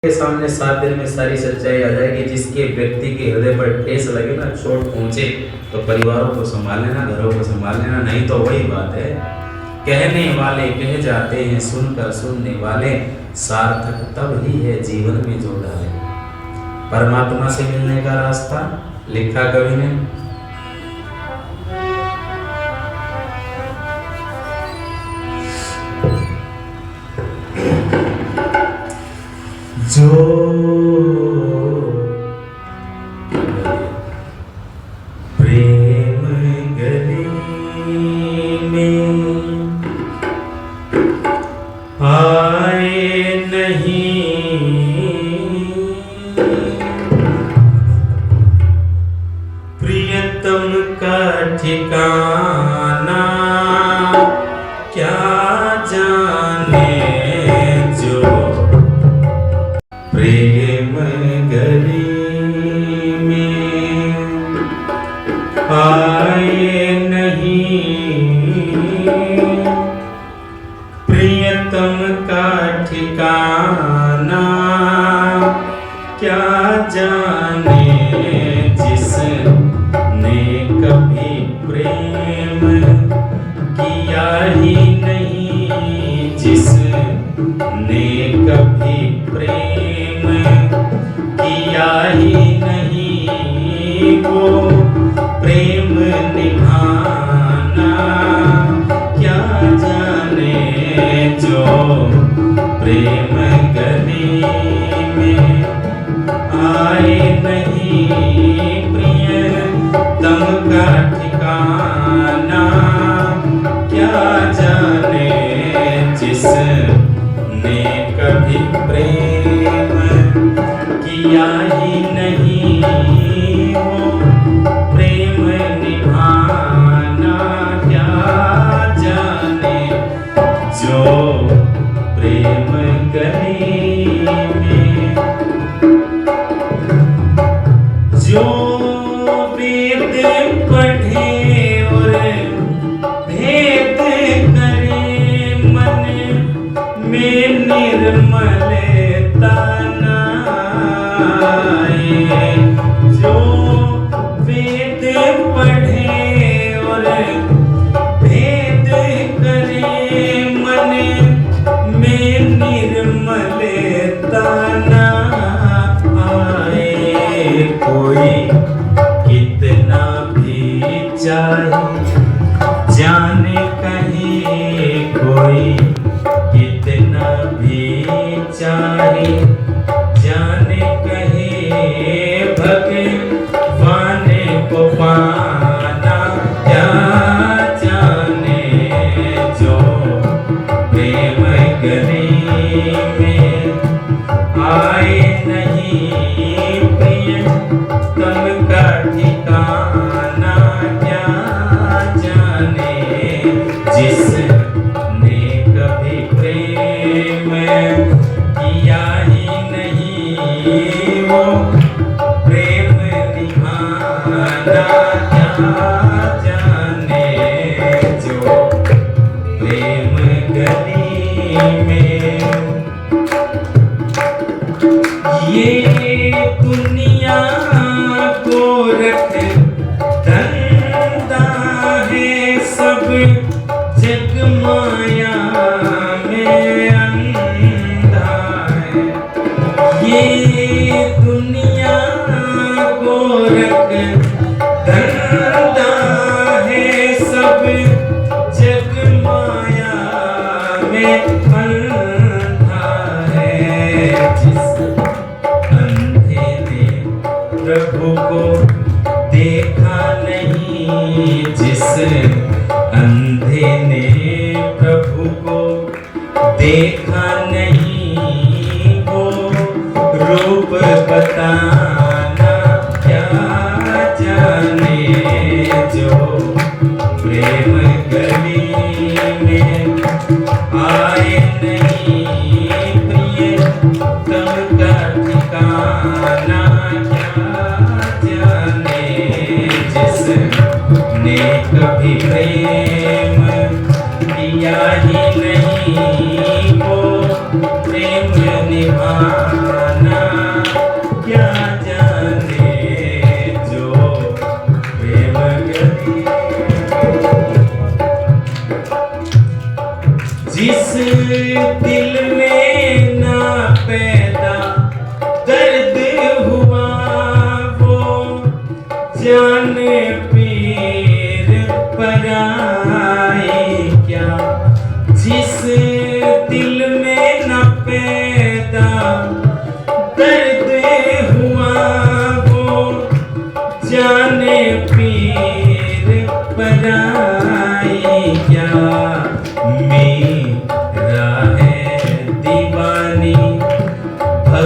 के सामने 7 दिन में सारी सच्चाई आ जाएगी। जिसके व्यक्ति के हृदय पर ठेस लगे ना, चोट पहुंचे, तो परिवारों को संभाल लेना, घरों को संभाल लेना। नहीं तो वही बात है, कहने वाले कह जाते हैं, सुनकर सुनने वाले, सार्थक तब ही है जीवन में जो डाले। परमात्मा से मिलने का रास्ता लिखा कवि ने, जो प्रेम गली में आए नहीं, प्रियतम का ठिकाना क्या जाने। जो प्रेम गली में आए नहीं, प्रियतम का ठिकाना क्या जाने। जिसने कभी प्रेम किया ही नहीं, जिसने कभी प्रेम किया ही नहीं, वो प्रेम निभाना क्या जाने। जो प्रेम गली में आए नहीं, प्रियतम का ठिकाना क्या जाने। जिसने कभी प्रेम किया ही नहीं, वो प्रेम निभाना क्या जाने। जो प्रेम गली में, जो वेद पढ़े और भेद करे, मन में निर्मलता न आए। जो वेद पढ़े और भेद करे, मन में निर्मलता न आए। कोई कितना भी चाहे जाने कहीं, कोई कितना भी चाहे जाने कहीं, भगवान को पाना क्या जाने। जो प्रेम गली में आए नहीं, प्रियतम का ठिकाना क्या जाने। जिसने कभी प्रेम किया ही नहीं, वो प्रेम निभाना क्या जाने। जो प्रेम गली में, ये दुनिया को रख धंधा है, सब जग माया में अंधा है। ये दुनिया को रख धंधा है, सब जग माया में अंधा है। जिस अंधे ने प्रभु को देखा नहीं, जिस अंधे ने प्रभु को देखा नहीं, वो रूप बताना क्या जाने। जो प्रेम गली में आए नहीं, प्रियतम का ठिकाना क्या जाने। जिसने कभी प्रेम किया ही नहीं, वो प्रेम निभाना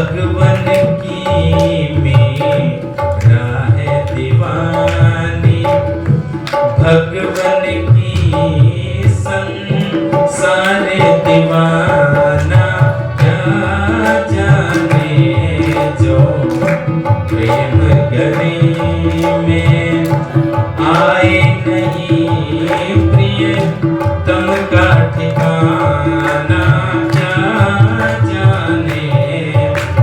भगवन की मेरा है दीवानी, भगवन की संसार दीवाना, क्या जाने जो प्रेम गले में आए नहीं प्रिय तम का ठिकाना, क्या जाने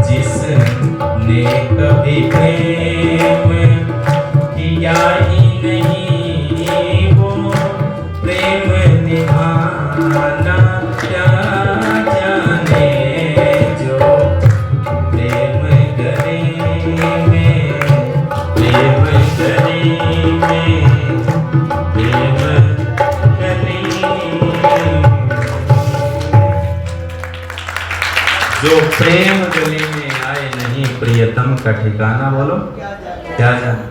जिसने कभी प्रेम किया ही नहीं वो प्रेम निभाना, क्या जाने जो प्रेम गले में, प्रेम गले में, प्रेम गले में। जो प्रेम गले में आए नहीं प्रियतम का ठिकाना, बोलो क्या जाने।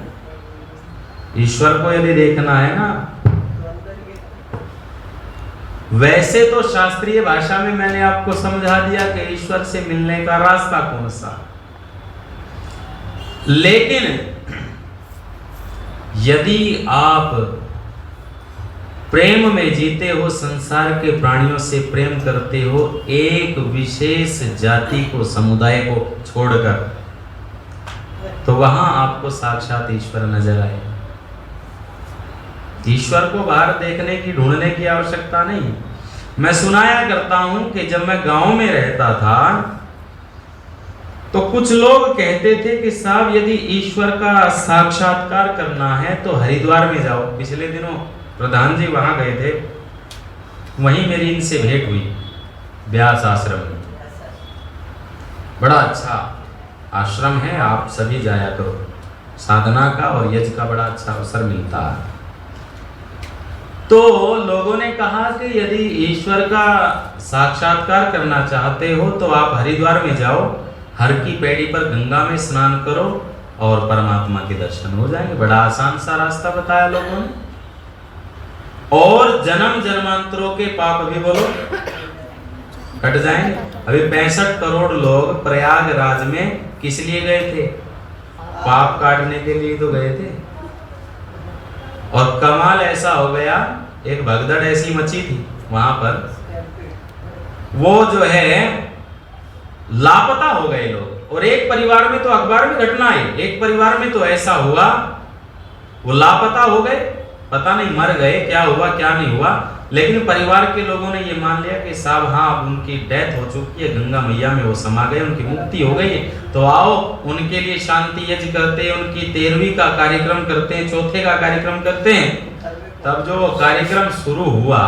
ईश्वर को यदि देखना है ना, वैसे तो शास्त्रीय भाषा में मैंने आपको समझा दिया कि ईश्वर से मिलने का रास्ता कौन सा, लेकिन यदि आप प्रेम में जीते हो, संसार के प्राणियों से प्रेम करते हो, एक विशेष जाति को, समुदाय को छोड़कर, तो वहां आपको साक्षात ईश्वर नजर आए। ईश्वर को बाहर देखने की, ढूंढने की आवश्यकता नहीं। मैं सुनाया करता हूं कि जब मैं गांव में रहता था तो कुछ लोग कहते थे कि साहब यदि ईश्वर का साक्षात्कार करना है तो हरिद्वार में जाओ। पिछले दिनों प्रधान जी वहां गए थे, वहीं मेरी इनसे भेंट हुई व्यास आश्रम में। बड़ा अच्छा आश्रम है, आप सभी जाया करो, साधना का और यज्ञ का बड़ा अच्छा अवसर मिलता है। तो लोगों ने कहा कि यदि ईश्वर का साक्षात्कार करना चाहते हो तो आप हरिद्वार में जाओ, हर की पैड़ी पर गंगा में स्नान करो और परमात्मा के दर्शन हो जाएंगे। बड़ा आसान सा रास्ता बताया लोगों ने। और जन्म जन्मांतरों के पाप भी बोलो कट जाएंगे। अभी 65 करोड़ लोग प्रयागराज में किस लिए गए थे? पाप काटने के लिए तो गए थे। और कमाल ऐसा हो गया, एक भगदड़ ऐसी मची थी वहां पर, वो जो है लापता हो गए लोग। और एक परिवार में तो अखबार में घटना आई, एक परिवार में तो ऐसा हुआ वो लापता हो गए, पता नहीं मर गए, क्या हुआ क्या नहीं हुआ, लेकिन परिवार के लोगों ने ये मान लिया कि साहब हाँ अब उनकी डेथ हो चुकी है, गंगा मैया में वो समा गए, उनकी मुक्ति हो गई है, तो आओ उनके लिए शांति यज्ञ करते हैं, उनकी 13वीं का कार्यक्रम करते हैं, चौथे का कार्यक्रम करते हैं। तब जो कार्यक्रम शुरू हुआ,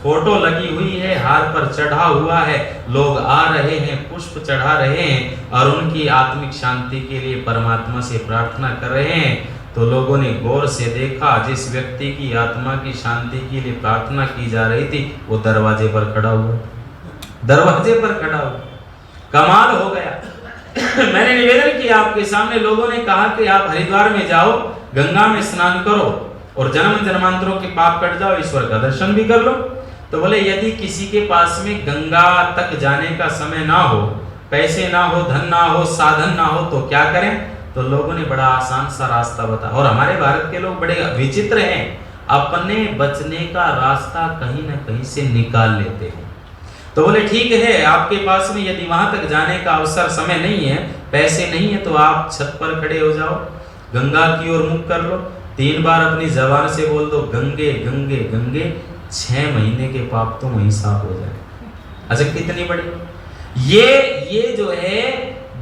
फोटो लगी हुई है, हार पर चढ़ा हुआ है, लोग आ रहे हैं, पुष्प चढ़ा रहे हैं और उनकी आत्मिक शांति के लिए परमात्मा से प्रार्थना कर रहे हैं। तो लोगों ने गौर से देखा, जिस व्यक्ति की आत्मा की शांति के लिए प्रार्थना की जा रही थी वो दरवाजे पर खड़ा हुआ, दरवाजे पर खड़ा हुआ। कमाल हो गया। मैंने निवेदन किया आपके सामने, लोगों ने कहा कि आप हरिद्वार में जाओ, गंगा में स्नान करो और जन्म जन्मांतरों के पाप कट जाओ, ईश्वर का दर्शन भी कर लो। तो बोले यदि किसी के पास में गंगा तक जाने का समय ना हो, पैसे ना हो, धन ना हो, साधन ना हो, तो क्या करें? तो लोगों ने बड़ा आसान सा रास्ता बताया। और हमारे भारत के लोग बड़े विचित्र हैं, अपने बचने का रास्ता कहीं ना कहीं से निकाल लेते हैं। तो बोले ठीक है, आपके पास में यदि वहां तक जाने का अवसर, समय नहीं है, पैसे नहीं है, तो आप छत पर खड़े हो जाओ, गंगा की ओर मुख कर लो, 3 बार अपनी जबान से बोल दो गंगे गंगे गंगे, 6 महीने के पाप तो वहीं साफ हो जाए। अच्छा कितनी बड़ी ये जो है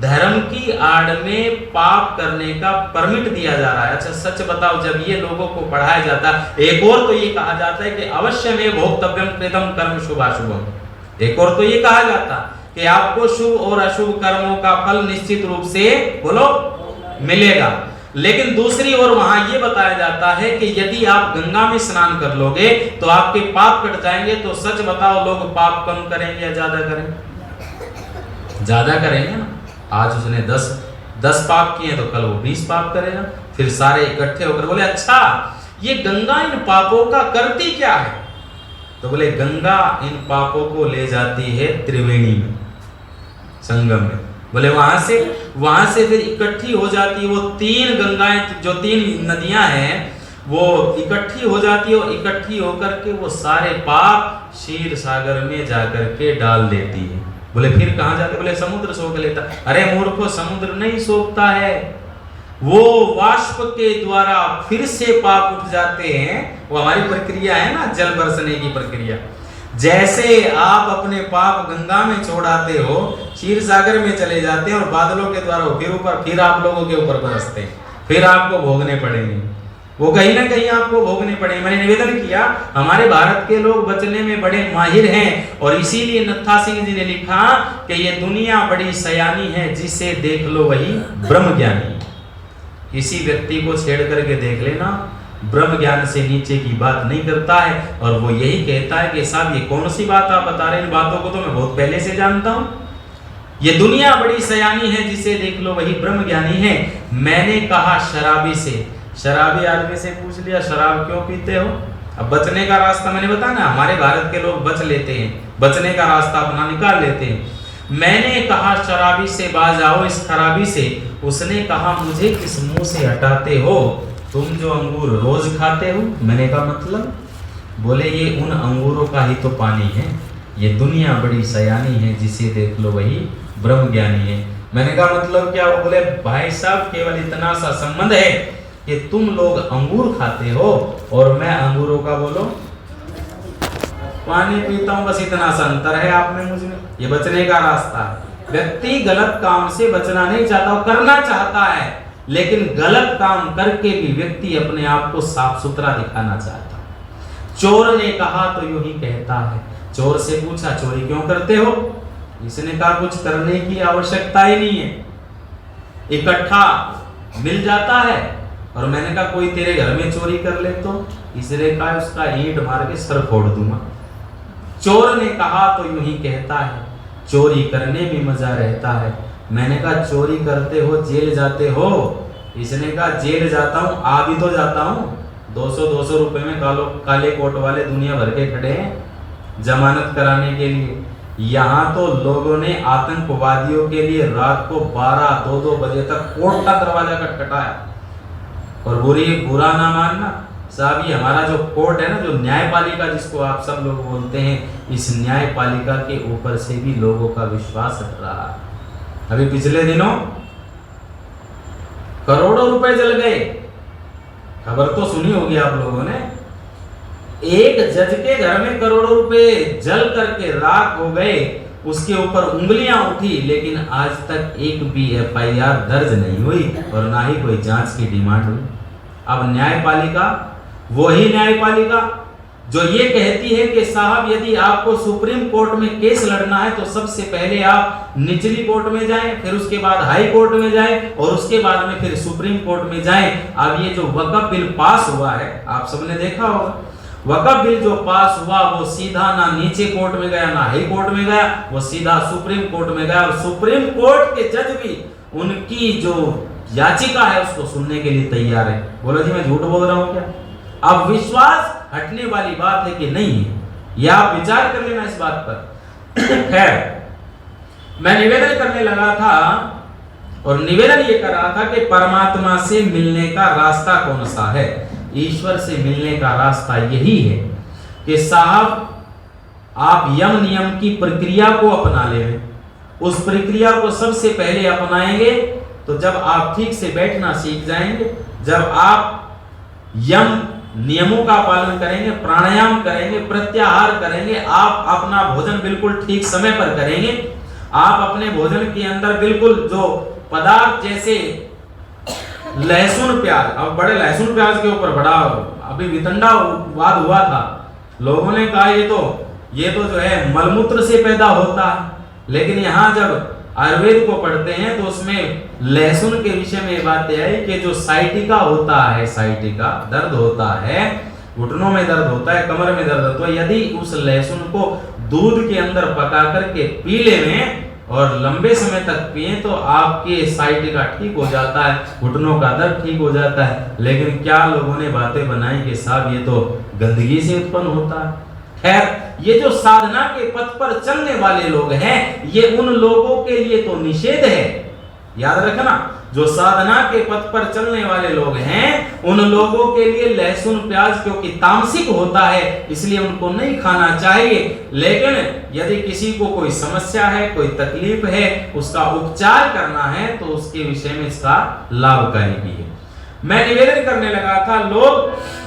धर्म की आड़ में पाप करने का परमिट दिया जा रहा है। अच्छा सच बताओ, जब ये लोगों को पढ़ाया जाता है, एक और तो ये कहा जाता है कि अवश्य में भोक्तव्यम कृतम कर्म शुभाशुभम, एक और तो ये कहा जाता कि आपको शुभ और अशुभ कर्मों का फल निश्चित रूप से बोलो मिलेगा। लेकिन दूसरी ओर वहां ये बताया जाता है कि यदि आप गंगा में स्नान कर लोगे तो आपके पाप कट जाएंगे। तो सच बताओ, लोग पाप कम करेंगे या ज्यादा करेंगे? ज्यादा करेंगे ना। आज उसने 10 पाप किए तो कल वो 20 पाप करेगा, फिर सारे इकट्ठे होकर बोले अच्छा ये गंगा इन पापों का करती क्या है? तो बोले गंगा इन पापों को ले जाती है त्रिवेणी में, संगम में। बोले वहां से फिर इकट्ठी हो जाती है वो 3 गंगाएं, जो 3 नदियां हैं वो इकट्ठी हो जाती है, और इकट्ठी होकर के वो सारे पाप क्षीर सागर में जाकर के डाल देती है। बोले फिर कहां जाते? बोले समुद्र सोख लेता। अरे मूर्खो, समुद्र नहीं सोखता है, वो वाष्प के द्वारा फिर से पाप उठ जाते हैं। वो हमारी प्रक्रिया है ना, जल बरसने की प्रक्रिया। जैसे आप अपने पाप गंगा में छोड़ाते हो, क्षीर सागर में चले जाते हैं, और बादलों के द्वारा फिर आप लोगों के ऊपर बरसते हैं, फिर आपको भोगने पड़ेंगे, वो कहीं ना कहीं आपको भोगने पड़ेंगे। मैंने निवेदन किया, हमारे भारत के लोग बचने में बड़े माहिर हैं, और इसीलिए नत्था सिंह जी ने लिखा कि ये दुनिया बड़ी सयानी है, जिसे देख लो वही ब्रह्म ज्ञानी। किसी व्यक्ति को छेड़ करके देख लेना, ब्रह्म ज्ञान से नीचे की बात नहीं करता है, और वो यही कहता है कि साहब ये कौन सी बात आप बता रहे हैं, इन बातों को तो मैं बहुत पहले से जानता हूं। ये दुनिया बड़ी सयानी है, जिसे देख लो वही ब्रह्म ज्ञानी है। मैंने कहा शराबी से, शराबी आदमी से पूछ लिया शराब क्यों पीते हो? अब बचने का रास्ता मैंने बताया ना, हमारे भारत के लोग बच लेते हैं, बचने का रास्ता अपना निकाल लेते हैं। मैंने कहा शराबी से बाज आओ इस खराबी से। उसने कहा मुझे किस मुंह से हटाते हो, तुम जो अंगूर रोज खाते हो। मैंने कहा मतलब? बोले ये उन अंगूरों का ही तो पानी है, ये दुनिया बड़ी सयानी है, जिसे देख लो वही ब्रह्म ज्ञानी है। मैंने कहा मतलब क्या? बोले भाई साहब केवल इतना सा संबंध है कि तुम लोग अंगूर खाते हो और मैं अंगूरों का बोलो पानी पीता हूं, बस इतना सा अंतर है आप में मुझ में। ये बचने का रास्ता है। व्यक्ति गलत काम से बचना नहीं चाहता, वो करना चाहता है, लेकिन गलत काम करके भी व्यक्ति अपने आप को साफ सुथरा दिखाना चाहता है। चोर ने कहा तो यूं ही कहता है। चोर से पूछा चोरी क्यों करते हो? इसने कहा कुछ करने की आवश्यकता ही नहीं है, इकट्ठा मिल जाता है। और मैंने कहा कोई तेरे घर में चोरी कर ले तो? इसने कहा उसका ईंट मार के सर फोड़ दूंगा। चोर ने कहा तो यूं ही कहता है, चोरी करने में मजा रहता है। मैंने कहा चोरी करते हो जेल जाते हो? इसने कहा जेल जाता हूं, आ भी तो जाता हूं। 200-200 रुपए में काले कोट वाले दुनिया भर के खड़े हैं जमानत कराने के लिए। यहाँ तो लोगों ने आतंकवादियों के लिए रात को 12-2 बजे तक कोर्ट का दरवाजा खटखटाया। और बुरा ना मानना साहब, ये हमारा जो कोर्ट है ना, जो न्यायपालिका जिसको आप सब लोग बोलते हैं, इस न्यायपालिका के ऊपर से भी लोगों का विश्वास हट रहा है। अभी पिछले दिनों करोड़ों रुपए जल गए, खबर तो सुनी होगी आप लोगों ने। एक जज के घर में करोड़ों रुपए जल करके राख हो गए, उसके ऊपर उंगलियां उठी, लेकिन आज तक एक भी FIR दर्ज नहीं हुई और ना ही कोई जांच की डिमांड हुई। अब न्यायपालिका, वही न्यायपालिका जो ये कहती है कि साहब यदि आपको सुप्रीम कोर्ट में केस लड़ना है तो सबसे पहले आप निचली कोर्ट में जाएं, फिर उसके बाद हाई कोर्ट में जाएं, और उसके बाद में फिर सुप्रीम कोर्ट में जाएं। अब ये जो वक्फ बिल पास हुआ है, आप सबने देखा होगा, वक्फ बिल जो पास हुआ वो सीधा ना नीचे कोर्ट में गया ना हाई कोर्ट में गया, वो सीधा सुप्रीम कोर्ट में गया। और सुप्रीम कोर्ट के जज भी उनकी जो याचिका है उसको सुनने के लिए तैयार है। बोलो जी मैं झूठ बोल रहा हूं क्या? अब विश्वास हटने वाली बात है कि नहीं है, या आप विचार कर लेना इस बात पर। खैर, मैं निवेदन करने लगा था, और निवेदन ये कर रहा था कि परमात्मा से मिलने का रास्ता कौन सा है? ईश्वर से मिलने का रास्ता यही है कि साहब आप यम नियम की प्रक्रिया को अपना लें। उस प्रक्रिया को सबसे पहले अपनाएंगे तो जब आप ठीक से बैठना सीख जाएंगे, जब आप यम नियमों का पालन करेंगे, प्राणायाम करेंगे, प्रत्याहार करेंगे, आप अपना भोजन बिल्कुल ठीक समय पर करेंगे, आप अपने भोजन के अंदर बिल्कुल जो पदार्थ जैसे लहसुन प्याज, अब बड़े लहसुन प्याज के ऊपर बड़ा अभी वितंडावाद हुआ था। लोगों ने कहा ये तो जो है मलमूत्र से पैदा होता है, लेकिन यहाँ जब आयुर्वेद को पढ़ते हैं तो उसमें लहसुन के विषय में बात आई कि जो साइटिका होता है, साइटिका दर्द होता है, घुटनों में दर्द होता है, कमर में दर्द होता है, यदि उस लहसुन को दूध के अंदर पका करके पी लें और लंबे समय तक पिए तो आपके साइटिका ठीक हो जाता है, घुटनों का दर्द ठीक हो जाता है। लेकिन क्या लोगों ने बातें बनाई कि साहब ये तो गंदगी से उत्पन्न होता है। खैर, ये जो साधना के पथ पर चलने वाले लोग हैं, ये उन लोगों के लिए तो निषेध है। याद रखना, जो साधना के पथ पर चलने वाले लोग हैं, उन लोगों के लिए लहसुन प्याज क्योंकि तामसिक होता है, इसलिए उनको नहीं खाना चाहिए। लेकिन यदि किसी को कोई समस्या है, कोई तकलीफ है, उसका उपचार करना है, तो उसके विषय में इसका लाभकारी भी है। मैं निवेदन करने लगा था, लोग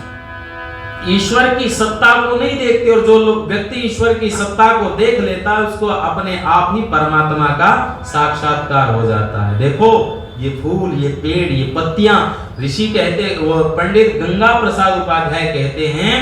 ईश्वर की सत्ता को नहीं देखते, और जो लोग व्यक्ति ईश्वर की सत्ता को देख लेता है, उसको अपने आप ही परमात्मा का साक्षात्कार हो जाता है। देखो, ये फूल, ये पेड़, ये पत्तियां, ऋषि कहते, वो पंडित गंगा प्रसाद उपाध्याय कहते हैं,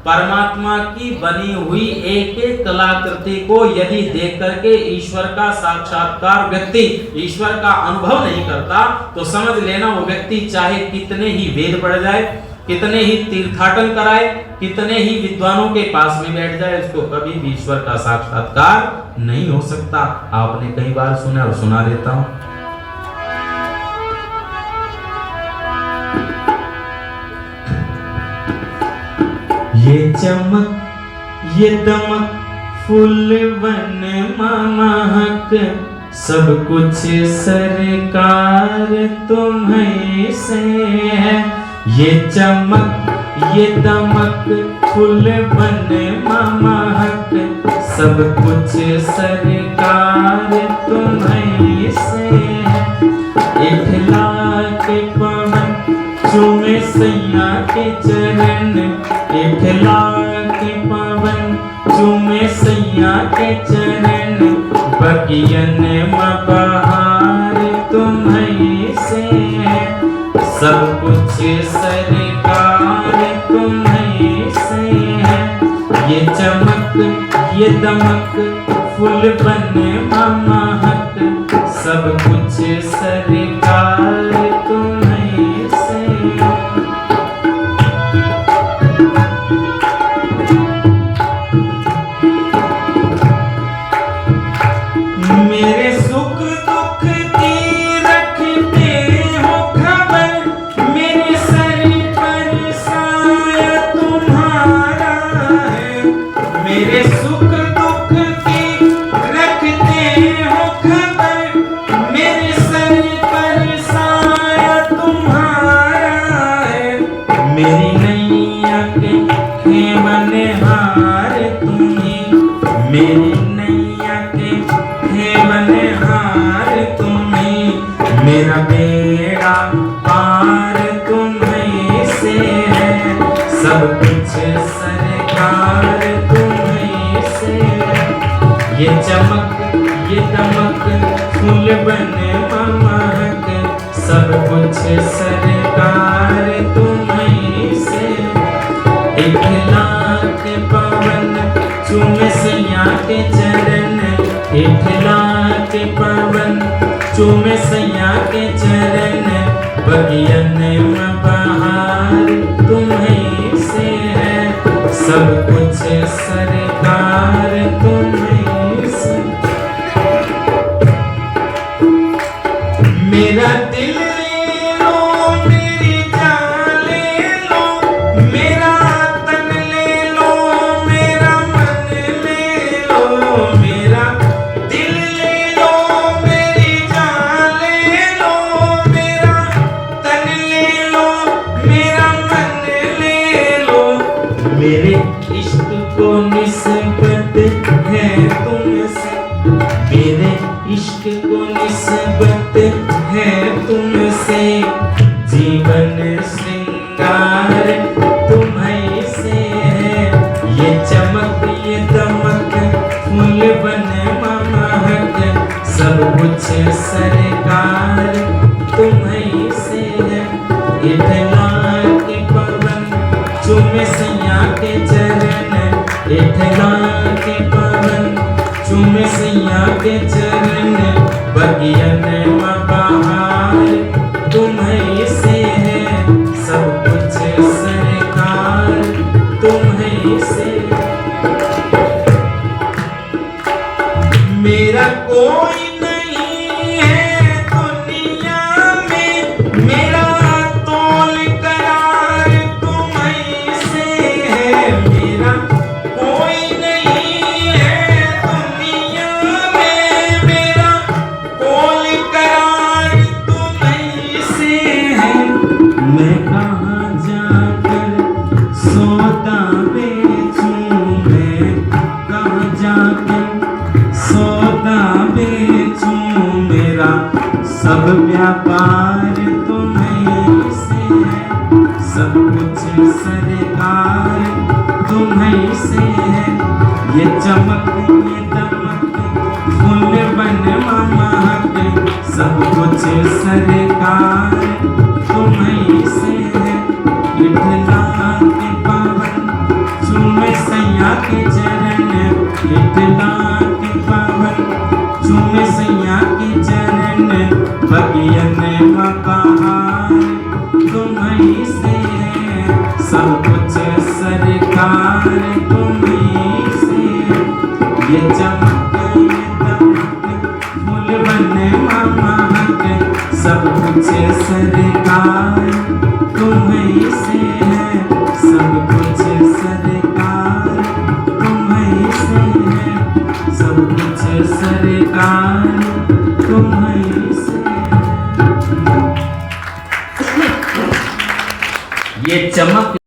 परमात्मा की बनी हुई एक एक कलाकृति को यदि देख करके ईश्वर का साक्षात्कार व्यक्ति ईश्वर का अनुभव नहीं करता, तो समझ लेना वो व्यक्ति चाहे कितने ही वेद पढ़ जाए, कितने ही तीर्थाटन कराए, कितने ही विद्वानों के पास में बैठ जाए, उसको कभी भी ईश्वर का साक्षात्कार नहीं हो सकता। आपने कई बार सुना और सुना देता हूं। ये चमक, ये दमक, फूल बन महक, सब कुछ सरकार तुम्हीं से है। ये चमक, ये दमक, फूल बन महक, सब कुछ सरकार तुम्हीं से है। इठला के पवन चूमे सैया के चरण, इठला के पवन चूमे सैया के चरण, बगियन में बहार तुम्हीं से है। सब कुछ सरकार तुम्हीं से है। ये चमक, ये दमक, फूल बन महक, सब कुछ सरकार तुम्हीं से है। मेरे सुख दुख की रखते हो खबर, मेरे सर पर साया तुम्हारा है। मेरे सुख दुख की रखते हो खबर, मेरे सर पर साया तुम्हारा है। मेरी नैया के खेमनहार तुम्हीं, मेरी नैया के खेमनहार तुम्हीं, मेरा बेड़ा पार तुम्हीं से है। सब कुछ सरकार तुम्हीं से है। ये चमक, ये दमक, फूल बन महक, सब कुछ सरकार तुम्हीं से। इठला के पवन चूमे सैया के चरण, इठला के पवन चूमे सैया के चरण, बगियन में बहार तुम्हीं से है। सब कुछ सरकार तुम्हीं से। मेरा दिल ले लो, मेरी जान ले लो, मेरा तन ले लो, मेरा मन ले लो। मेरा दिल ले लो, मेरी जान ले लो, मेरा तन ले लो, मेरा मन ले लो। मेरे इश्क को निस्बत है तुमसे, मेरे इश्क को निस्बत है तुमसे। जीवन श्रृंगार तुम्हीं से है। ये चमक, ये दमक, फूल बन महक, सब कुछ सरकार तुम्हीं से है। इठला के पवन चूमे सैया के चरण, इठला के पवन चूमे सैया के चरण, बगियन में बहार तुम्हीं से है। सब कुछ सरकार तुम्हीं से। मेरा कोई नहीं है दुनिया में, मेरा तोल करार तुम्हीं से है। मेरा कोई नहीं सब व्यापार तुम्हीं से है, सब कुछ सरकार तुम्हीं से है। ये चमक ये दमक फूल बन महक, सब कुछ सरकार तुम्हीं से है। इठला के पावन चूमे सैया के चरण, इठला के पावन चूमे सैया के चरण। बगियन मकान तुम्हीं से है, सब कुछ सरकार तुम्हीं से है। ये चमक ये दमक फूल बन महक, सब कुछ सरकार तुम्हीं से है, सब कुछ सरकार तुम्हीं से है, सब कुछ सरकार तुम्हीं से है। ये चमक